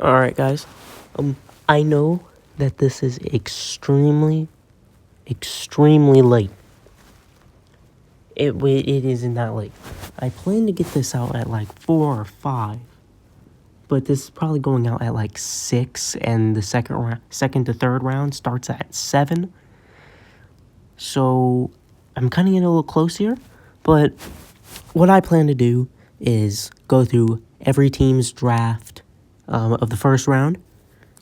All right, guys. I know that this is extremely late. It isn't that late. I plan to get this out at like 4 or 5, but this is probably going out at like 6, and the second to third round starts at 7. So I'm kind of getting a little close here, but what I plan to do is go through every team's draft of the first round,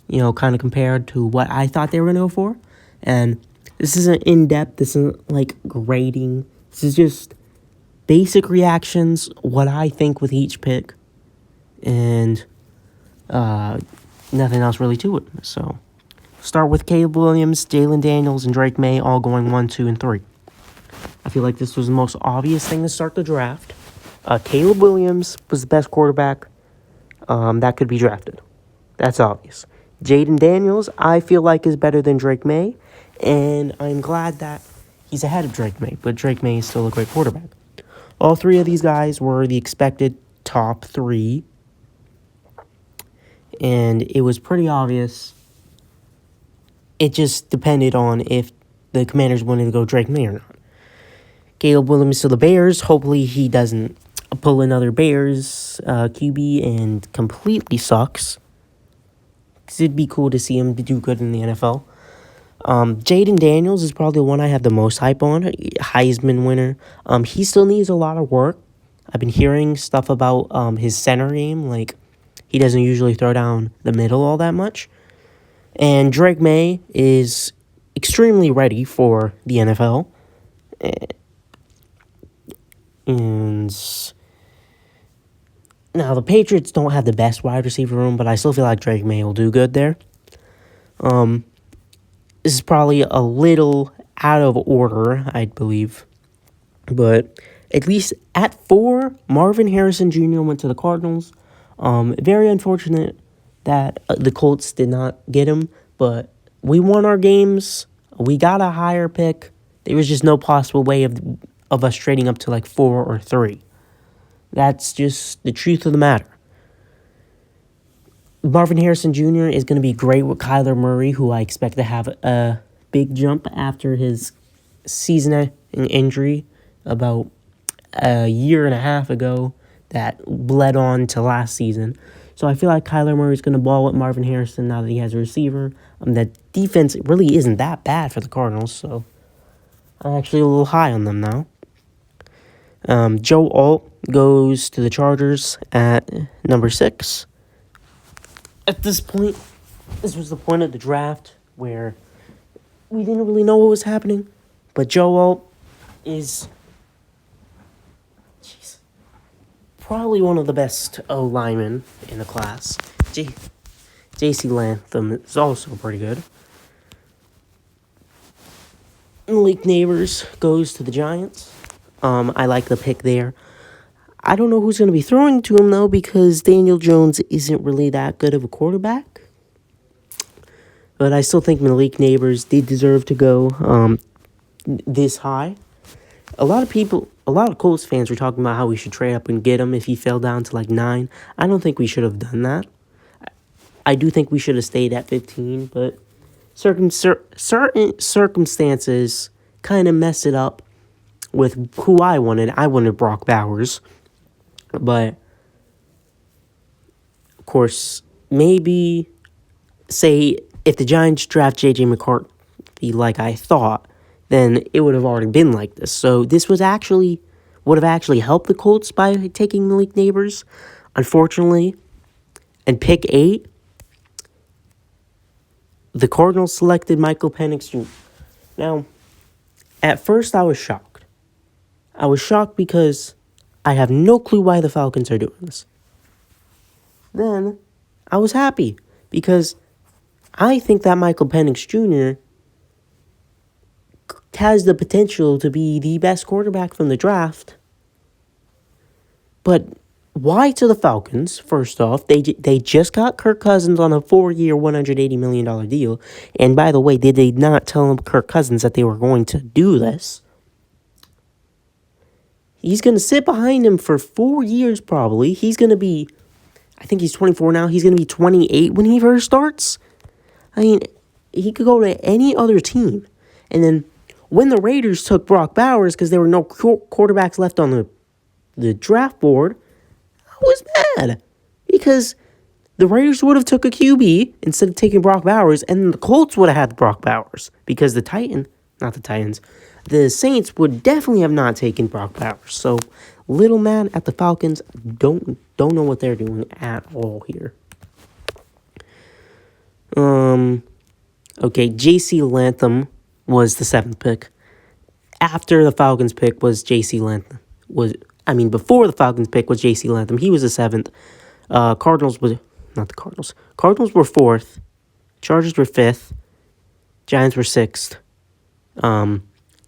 kind of compared to what I thought they were going to go for. And this isn't in-depth, this isn't like grading. This is just basic reactions, what I think with each pick, and nothing else really to it. So, start with Caleb Williams, Jalen Daniels, and Drake May all going 1, 2, and 3. I feel like this was the most obvious thing to start the draft. Caleb Williams was the best quarterback that could be drafted. That's obvious. Jaden Daniels, I feel like, is better than Drake May, and I'm glad that he's ahead of Drake May, but Drake May is still a great quarterback. All three of these guys were the expected top 3, and it was pretty obvious. It just depended on if the Commanders wanted to go Drake May or not. Caleb Williams to the Bears. Hopefully he doesn't pull another Bears QB and completely sucks. Because it'd be cool to see him do good in the NFL. Jaden Daniels is probably the one I have the most hype on. Heisman winner. He still needs a lot of work. I've been hearing stuff about his center game. Like, he doesn't usually throw down the middle all that much. And Drake May is extremely ready for the NFL. And now the Patriots don't have the best wide receiver room, but I still feel like Drake May will do good there. This is probably a little out of order, I believe. But at least at 4, Marvin Harrison Jr. went to the Cardinals. Very unfortunate that the Colts did not get him, but we won our games. We got a higher pick. There was just no possible way of us trading up to like 4 or 3. That's just the truth of the matter. Marvin Harrison Jr. is going to be great with Kyler Murray, who I expect to have a big jump after his season injury about a year and a half ago that bled on to last season. So I feel like Kyler Murray is going to ball with Marvin Harrison now that he has a receiver. That defense really isn't that bad for the Cardinals, so I'm actually a little high on them now. Joe Alt goes to the Chargers at number 6. At this point, this was the point of the draft where we didn't really know what was happening, but Joe Alt is probably one of the best O-linemen in the class. J.C. Latham is also pretty good. Malik Neighbors goes to the Giants. I like the pick there. I don't know who's going to be throwing to him, though, because Daniel Jones isn't really that good of a quarterback. But I still think Malik Neighbors did deserve to go this high. A lot of Colts fans were talking about how we should trade up and get him if he fell down to like 9. I don't think we should have done that. I do think we should have stayed at 15, but certain circumstances kind of mess it up with who I wanted. I wanted Brock Bowers. But, of course, maybe, say, if the Giants draft J.J. McCarthy like I thought, then it would have already been like this. So this would have actually helped the Colts by taking Malik Neighbors. Unfortunately, in pick 8, the Cardinals selected Michael Penix Jr. Now, at first I was shocked. I was shocked because I have no clue why the Falcons are doing this. Then, I was happy because I think that Michael Penix Jr. has the potential to be the best quarterback from the draft. But why to the Falcons? First off, they just got Kirk Cousins on a 4-year, $180 million deal. And by the way, they did not tell Kirk Cousins that they were going to do this. He's going to sit behind him for 4 years probably. He's going to be I think he's 24 now. He's going to be 28 when he first starts. I mean, he could go to any other team. And then when the Raiders took Brock Bowers because there were no quarterbacks left on the draft board, I was mad because the Raiders would have took a QB instead of taking Brock Bowers, and the Colts would have had Brock Bowers because the Saints would definitely have not taken Brock Bowers. So, little man at the Falcons don't know what they're doing at all here. Okay, J.C. Latham was the 7th pick. After the Falcons pick was J.C. Latham. Before the Falcons pick was J.C. Latham. He was the 7th. Cardinals were 4th. Chargers were 5th. Giants were 6th.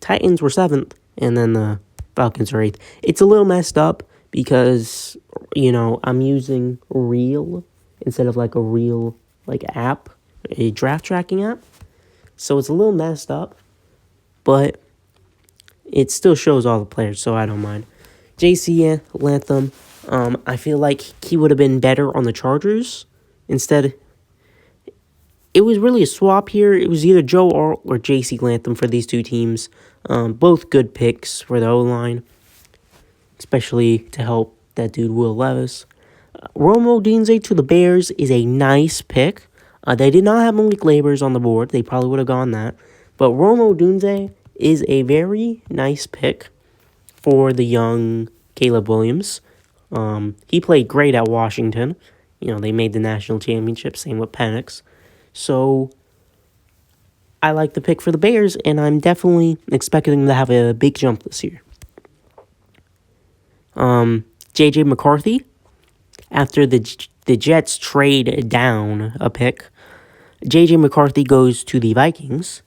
Titans were 7th. And then the Falcons were 8th. It's a little messed up because, I'm using Real instead of like a real app, a draft tracking app. So it's a little messed up, but it still shows all the players, so I don't mind. J.C. Latham, I feel like he would have been better on the Chargers. Instead, it was really a swap here. It was either Joe or J.C. Latham for these two teams. Both good picks for the O-line, especially to help that dude Will Levis. Rome Odunze to the Bears is a nice pick. They did not have Malik Nabers on the board. They probably would have gone that. But Rome Odunze is a very nice pick for the young Caleb Williams. He played great at Washington. They made the national championship. Same with Penix. So I like the pick for the Bears, and I'm definitely expecting them to have a big jump this year. J.J. McCarthy, after the Jets trade down a pick, J.J. McCarthy goes to the Vikings.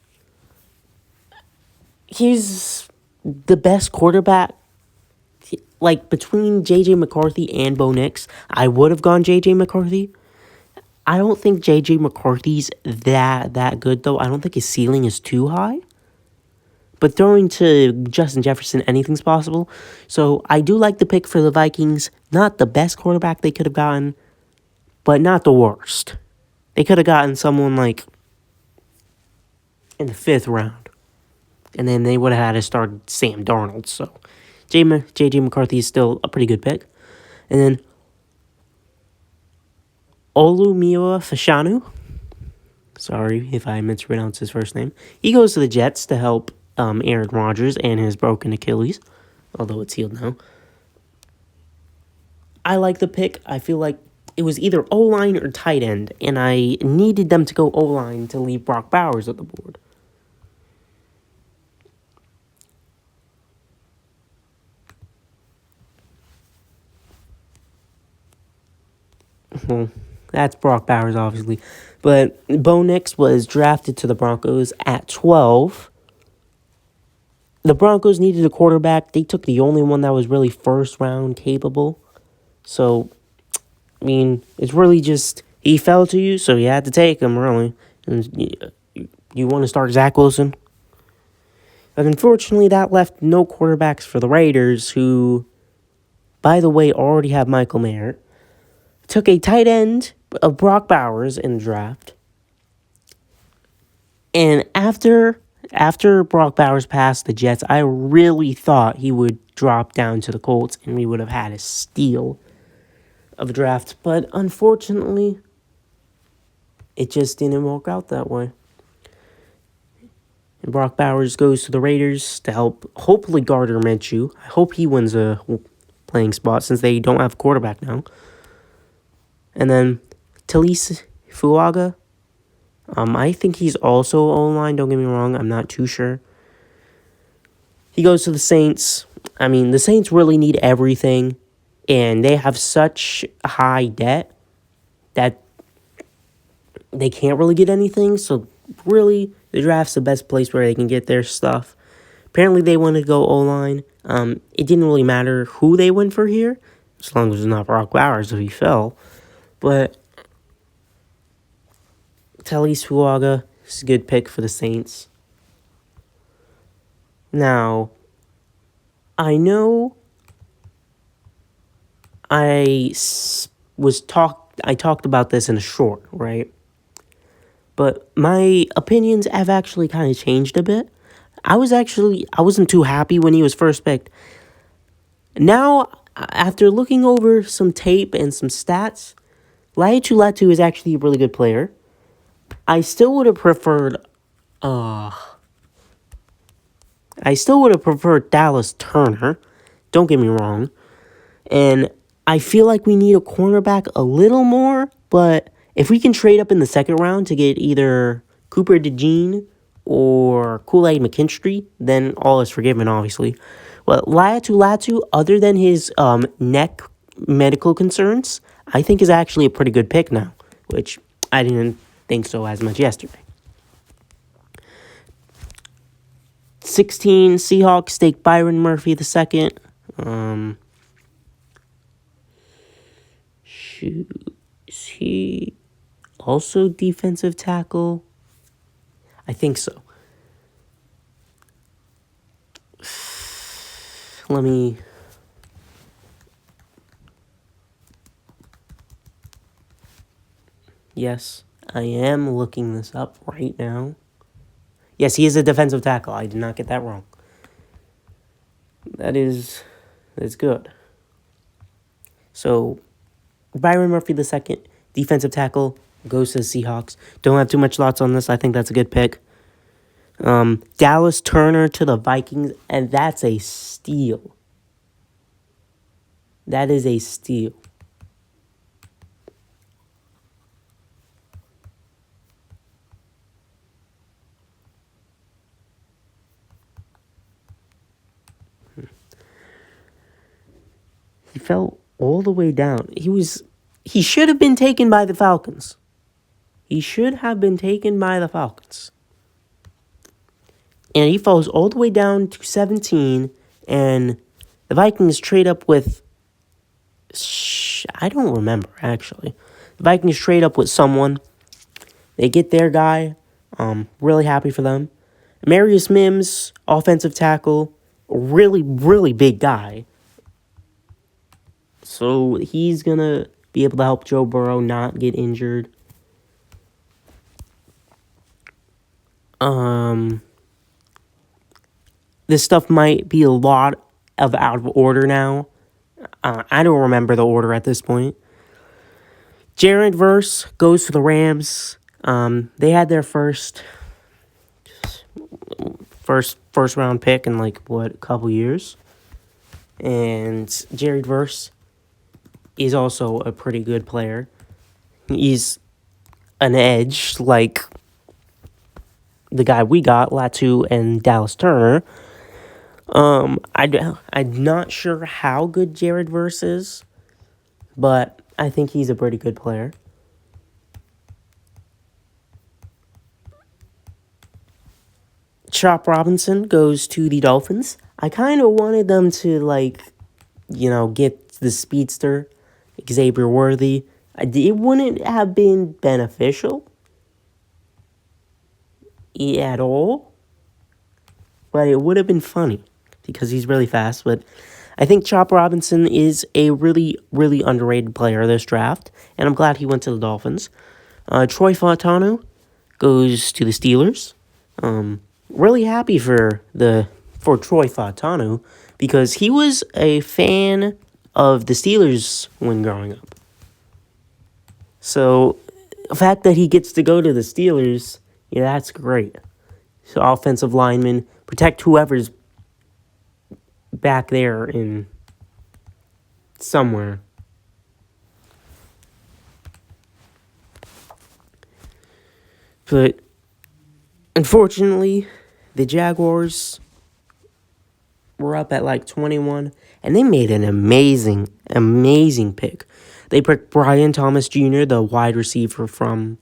He's the best quarterback. Between J.J. McCarthy and Bo Nix, I would have gone J.J. McCarthy. I don't think J.J. McCarthy's that good, though. I don't think his ceiling is too high. But throwing to Justin Jefferson, anything's possible. So I do like the pick for the Vikings. Not the best quarterback they could have gotten, but not the worst. They could have gotten someone in the 5th round. And then they would have had to start Sam Darnold. So J.J. McCarthy is still a pretty good pick. And then Olumiwa Fashanu. Sorry if I mispronounce his first name. He goes to the Jets to help Aaron Rodgers and his broken Achilles. Although it's healed now. I like the pick. I feel like it was either O-line or tight end, and I needed them to go O-line to leave Brock Bowers at the board. Well, that's Brock Bowers, obviously. But Bo Nix was drafted to the Broncos at 12. The Broncos needed a quarterback. They took the only one that was really first-round capable. So, it's really just, he fell to you, so you had to take him, really. And you want to start Zach Wilson? But unfortunately, that left no quarterbacks for the Raiders, who, by the way, already have Michael Mayer. Took a tight end of Brock Bowers in the draft. And after Brock Bowers passed the Jets, I really thought he would drop down to the Colts and we would have had a steal of a draft. But unfortunately, it just didn't work out that way. And Brock Bowers goes to the Raiders to help hopefully Gardner Minshew. I hope he wins a playing spot since they don't have a quarterback now. And then Talise Fuaga. I think he's also O-line, don't get me wrong. I'm not too sure. He goes to the Saints. The Saints really need everything. And they have such high debt that they can't really get anything. So, really, the draft's the best place where they can get their stuff. Apparently, they wanted to go O-line. It didn't really matter who they went for here, as long as it's not Brock Bowers if he fell. But Talise Fuaga is a good pick for the Saints. Now, I know I I talked about this in a short, right? But my opinions have actually kind of changed a bit. I wasn't too happy when he was first picked. Now, after looking over some tape and some stats, Laiatu Latu is actually a really good player. I still would have preferred Dallas Turner. Don't get me wrong. And I feel like we need a cornerback a little more, but if we can trade up in the second round to get either Cooper DeJean or Kool-Aid McKinstry, then all is forgiven, obviously. But Laiatu Latu, other than his neck medical concerns, I think is actually a pretty good pick now, which I didn't think so as much yesterday. 16, Seahawks take Byron Murphy the second. Is he also defensive tackle? I think so. Let me... Yes, I am looking this up right now. Yes, he is a defensive tackle. I did not get that wrong. That's good. So, Byron Murphy the second, defensive tackle, goes to the Seahawks. Don't have too much thoughts on this. I think that's a good pick. Dallas Turner to the Vikings, and that's a steal. That is a steal. He fell all the way down. He should have been taken by the Falcons. He should have been taken by the Falcons. And he falls all the way down to 17, and the Vikings trade up with... I don't remember, actually. The Vikings trade up with someone. They get their guy. Really happy for them. Marius Mims, offensive tackle. Really, really big guy. So he's going to be able to help Joe Burrow not get injured. This stuff might be a lot of out of order now. I don't remember the order at this point. Jared Verse goes to the Rams. They had their first round pick in a couple years. And Jared Verse is also a pretty good player. He's an edge like the guy we got, Latu and Dallas Turner. I'm not sure how good Jared Verse is, but I think he's a pretty good player. Chop Robinson goes to the Dolphins. I kind of wanted them to, get the speedster, Xavier Worthy. It wouldn't have been beneficial at all, but it would have been funny because he's really fast. But I think Chop Robinson is a really, really underrated player this draft, and I'm glad he went to the Dolphins. Troy Fautanu goes to the Steelers. Really happy for Troy Fautanu because he was a fan of the Steelers when growing up. So the fact that he gets to go to the Steelers, yeah, that's great. So offensive lineman, protect whoever's back there in somewhere. But unfortunately, the Jaguars were up at 21, and they made an amazing, amazing pick. They picked Brian Thomas Jr., the wide receiver from...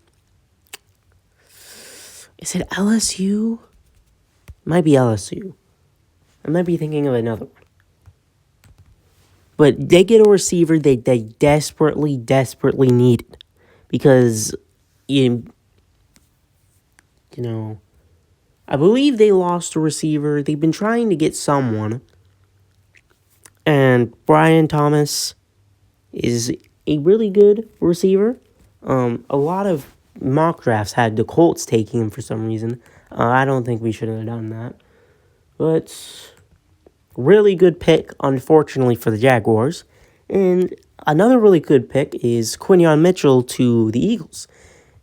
Is it LSU? Might be LSU. I might be thinking of another one. But they get a receiver they desperately, desperately needed. Because, I believe they lost a receiver. They've been trying to get someone. And Brian Thomas is a really good receiver. A lot of mock drafts had the Colts taking him for some reason. I don't think we should have done that. But really good pick, unfortunately, for the Jaguars. And another really good pick is Quinyon Mitchell to the Eagles.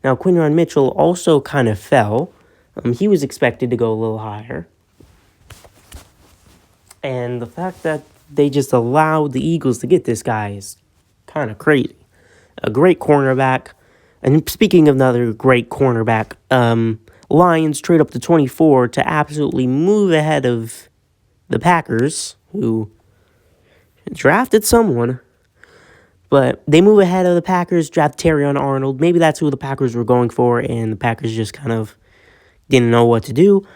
Now, Quinyon Mitchell also kind of fell. He was expected to go a little higher. And the fact that they just allowed the Eagles to get this guy is kind of crazy. A great cornerback. And speaking of another great cornerback, Lions trade up to 24 to absolutely move ahead of the Packers, who drafted someone. But they move ahead of the Packers, draft Terrion Arnold. Maybe that's who the Packers were going for, and the Packers just kind of didn't know what to do.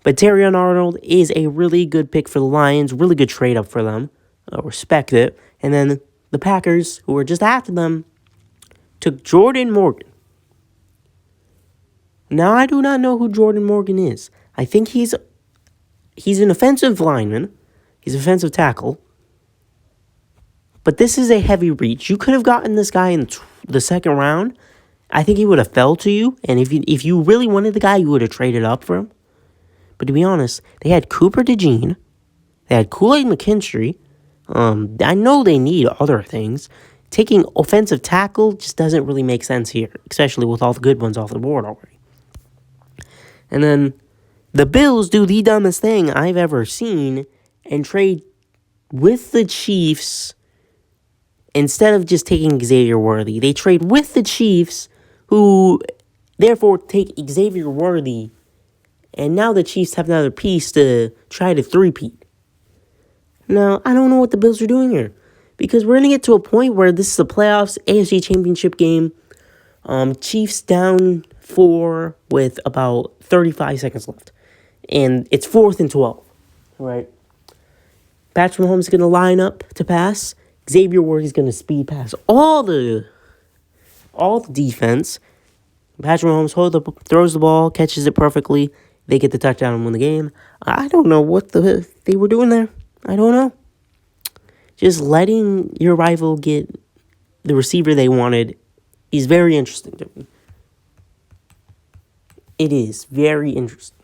But Terrion Arnold is a really good pick for the Lions, really good trade up for them. I respect it. And then the Packers, who were just after them, took Jordan Morgan. Now, I do not know who Jordan Morgan is. I think he's an offensive lineman. He's an offensive tackle. But this is a heavy reach. You could have gotten this guy in the second round. I think he would have fell to you. And if you really wanted the guy, you would have traded up for him. But to be honest, they had Cooper DeJean. They had Kool-Aid McKinstry. I know they need other things. Taking offensive tackle just doesn't really make sense here, especially with all the good ones off the board already. And then the Bills do the dumbest thing I've ever seen and trade with the Chiefs instead of just taking Xavier Worthy. They trade with the Chiefs, who therefore take Xavier Worthy, and now the Chiefs have another piece to try to three-peat. Now, I don't know what the Bills are doing here, because we're going to get to a point where this is a playoffs, AFC Championship game. Chiefs down 4 with about 35 seconds left. And it's 4th and 12, right? Patrick Mahomes is going to line up to pass. Xavier Worthy is going to speed pass all the defense. Patrick Mahomes throws the ball, catches it perfectly. They get the touchdown and win the game. I don't know what they were doing there. I don't know. Just letting your rival get the receiver they wanted is very interesting to me. It is very interesting.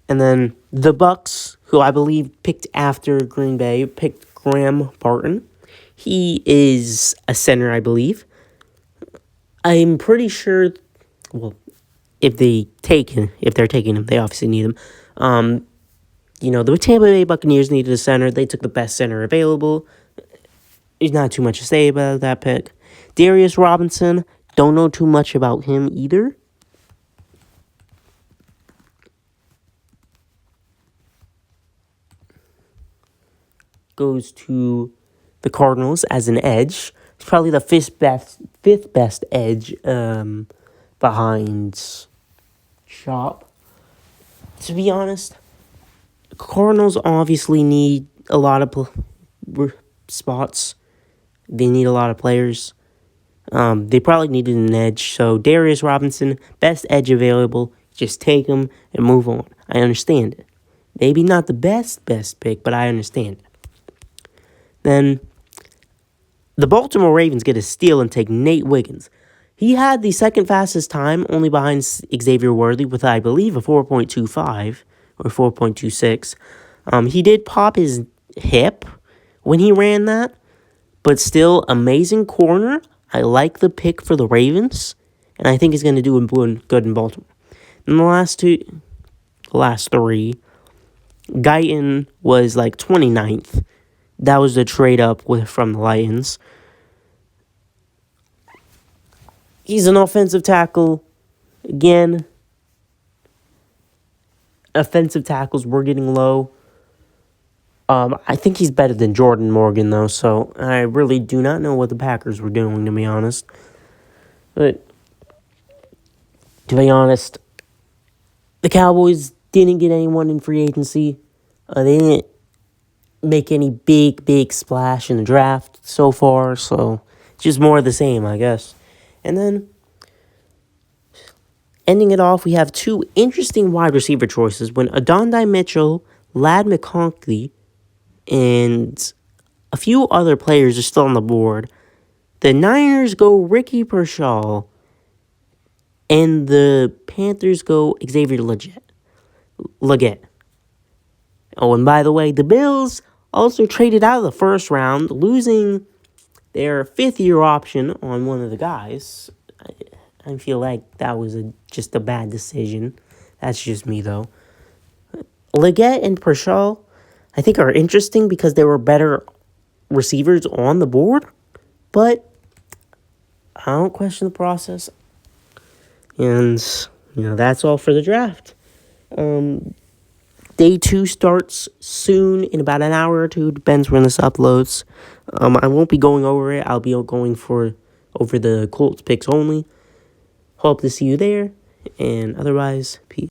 And then the Bucks, who I believe picked after Green Bay, picked Graham Barton. He is a center, I believe. I'm pretty sure, well, if they're taking him, they obviously need him. The Tampa Bay Buccaneers needed a center. They took the best center available. There's not too much to say about that pick. Darius Robinson, don't know too much about him either. Goes to the Cardinals as an edge. It's probably the fifth best edge behind Chop. To be honest, Cardinals obviously need a lot of spots. They need a lot of players. They probably needed an edge. So Darius Robinson, best edge available. Just take him and move on. I understand it. Maybe not the best pick, but I understand it. Then the Baltimore Ravens get a steal and take Nate Wiggins. He had the second fastest time, only behind Xavier Worthy, with, I believe, a 4.25 or 4.26. He did pop his hip when he ran that, but still, amazing corner. I like the pick for the Ravens, and I think he's going to do good in Baltimore. And the last three, Guyton was like 29th. That was the trade up from the Lions. He's an offensive tackle. Again, offensive tackles were getting low. I think he's better than Jordan Morgan, though, so I really do not know what the Packers were doing, to be honest. But, to be honest, the Cowboys didn't get anyone in free agency. They didn't make any big splash in the draft so far, so just more of the same, I guess. And then, ending it off, we have two interesting wide receiver choices when Adonai Mitchell, Ladd McConkey, and a few other players are still on the board. The Niners go Ricky Pershaw, and the Panthers go Xavier Legette. Oh, and by the way, the Bills also traded out of the first round, losing their fifth-year option on one of the guys. I feel like that was just a bad decision. That's just me, though. Legette and Pershaw, I think, are interesting because they were better receivers on the board, but I don't question the process. And, that's all for the draft. Day 2 starts soon, in about an hour or two. Depends when this uploads. I won't be going over it. I'll be going over the Colts picks only. Hope to see you there. And otherwise, peace.